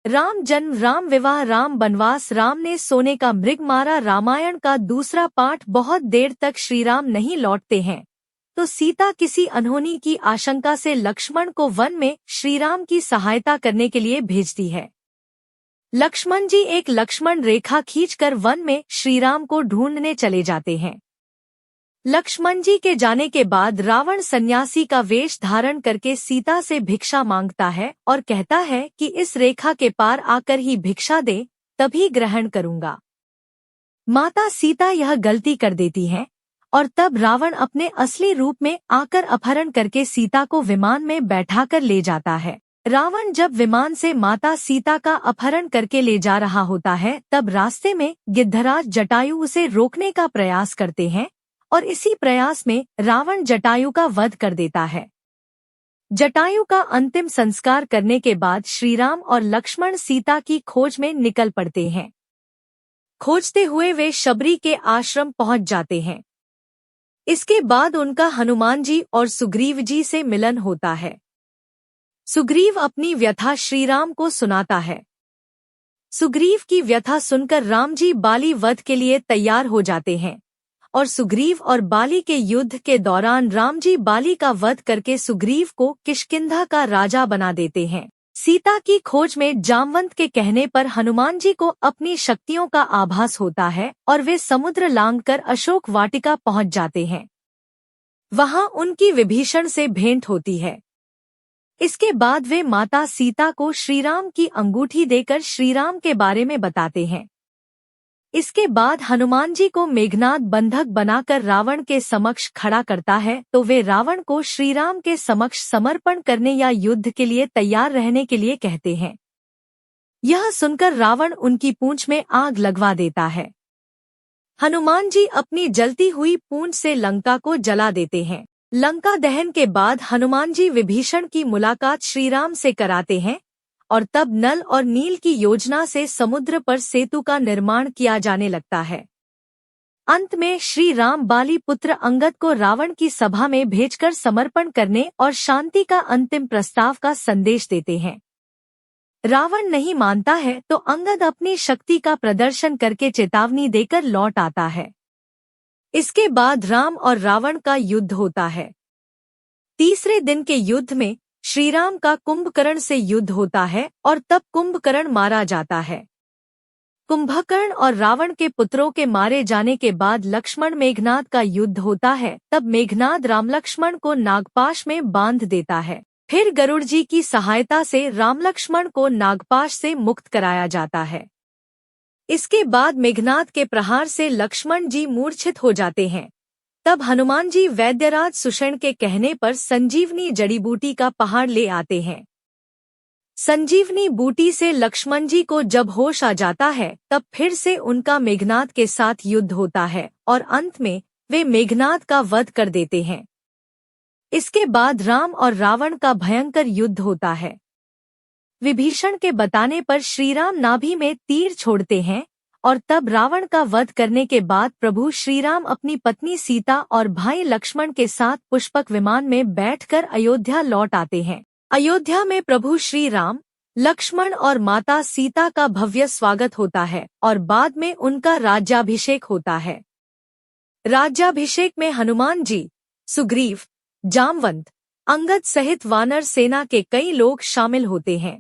राम जन्म, राम विवाह, राम बनवास, राम ने सोने का मृग मारा। रामायण का दूसरा पाठ। बहुत देर तक श्रीराम नहीं लौटते हैं तो सीता किसी अनहोनी की आशंका से लक्ष्मण को वन में श्रीराम की सहायता करने के लिए भेजती है। लक्ष्मण जी एक लक्ष्मण रेखा खींचकर वन में श्रीराम को ढूंढने चले जाते हैं। लक्ष्मण जी के जाने के बाद रावण सन्यासी का वेश धारण करके सीता से भिक्षा मांगता है और कहता है कि इस रेखा के पार आकर ही भिक्षा दे, तभी ग्रहण करूंगा। माता सीता यह गलती कर देती हैं और तब रावण अपने असली रूप में आकर अपहरण करके सीता को विमान में बैठाकर ले जाता है। रावण जब विमान से माता सीता का अपहरण करके ले जा रहा होता है तब रास्ते में गिद्धराज जटायु उसे रोकने का प्रयास करते हैं और इसी प्रयास में रावण जटायु का वध कर देता है। जटायु का अंतिम संस्कार करने के बाद श्रीराम और लक्ष्मण सीता की खोज में निकल पड़ते हैं। खोजते हुए वे शबरी के आश्रम पहुंच जाते हैं। इसके बाद उनका हनुमान जी और सुग्रीव जी से मिलन होता है। सुग्रीव अपनी व्यथा श्रीराम को सुनाता है। सुग्रीव की व्यथा सुनकर राम जी बाली वध के लिए तैयार हो जाते हैं और सुग्रीव और बाली के युद्ध के दौरान राम जी बाली का वध करके सुग्रीव को किष्किंधा का राजा बना देते हैं। सीता की खोज में जामवंत के कहने पर हनुमान जी को अपनी शक्तियों का आभास होता है और वे समुद्र लांघकर अशोक वाटिका पहुंच जाते हैं। वहां उनकी विभीषण से भेंट होती है। इसके बाद वे माता सीता को श्रीराम की अंगूठी देकर श्रीराम के बारे में बताते हैं। इसके बाद हनुमान जी को मेघनाद बंधक बनाकर रावण के समक्ष खड़ा करता है तो वे रावण को श्रीराम के समक्ष समर्पण करने या युद्ध के लिए तैयार रहने के लिए कहते हैं। यह सुनकर रावण उनकी पूंछ में आग लगवा देता है। हनुमान जी अपनी जलती हुई पूंछ से लंका को जला देते हैं। लंका दहन के बाद हनुमान जी विभीषण की मुलाकात श्रीराम से कराते हैं और तब नल और नील की योजना से समुद्र पर सेतु का निर्माण किया जाने लगता है। अंत में श्री राम बाली पुत्र अंगद को रावण की सभा में भेजकर समर्पण करने और शांति का अंतिम प्रस्ताव का संदेश देते हैं। रावण नहीं मानता है तो अंगद अपनी शक्ति का प्रदर्शन करके चेतावनी देकर लौट आता है। इसके बाद राम और रावण का युद्ध होता है। तीसरे दिन के युद्ध में श्रीराम का कुंभकर्ण से युद्ध होता है और तब कुंभकर्ण मारा जाता है। कुंभकर्ण और रावण के पुत्रों के मारे जाने के बाद लक्ष्मण मेघनाद का युद्ध होता है। तब मेघनाद राम लक्ष्मण को नागपाश में बांध देता है। फिर गरुड़ जी की सहायता से राम लक्ष्मण को नागपाश से मुक्त कराया जाता है। इसके बाद मेघनाद के प्रहार से लक्ष्मण जी मूर्छित हो जाते हैं। तब हनुमान जी वैद्यराज सुषेण के कहने पर संजीवनी जड़ी बूटी का पहाड़ ले आते हैं। संजीवनी बूटी से लक्ष्मण जी को जब होश आ जाता है तब फिर से उनका मेघनाद के साथ युद्ध होता है और अंत में वे मेघनाद का वध कर देते हैं। इसके बाद राम और रावण का भयंकर युद्ध होता है। विभीषण के बताने पर श्रीराम नाभि में तीर छोड़ते हैं और तब रावण का वध करने के बाद प्रभु श्रीराम अपनी पत्नी सीता और भाई लक्ष्मण के साथ पुष्पक विमान में बैठकर अयोध्या लौट आते हैं। अयोध्या में प्रभु श्री राम, लक्ष्मण और माता सीता का भव्य स्वागत होता है और बाद में उनका राज्याभिषेक होता है। राज्याभिषेक में हनुमान जी, सुग्रीव, जामवंत, अंगद सहित वानर सेना के कई लोग शामिल होते हैं।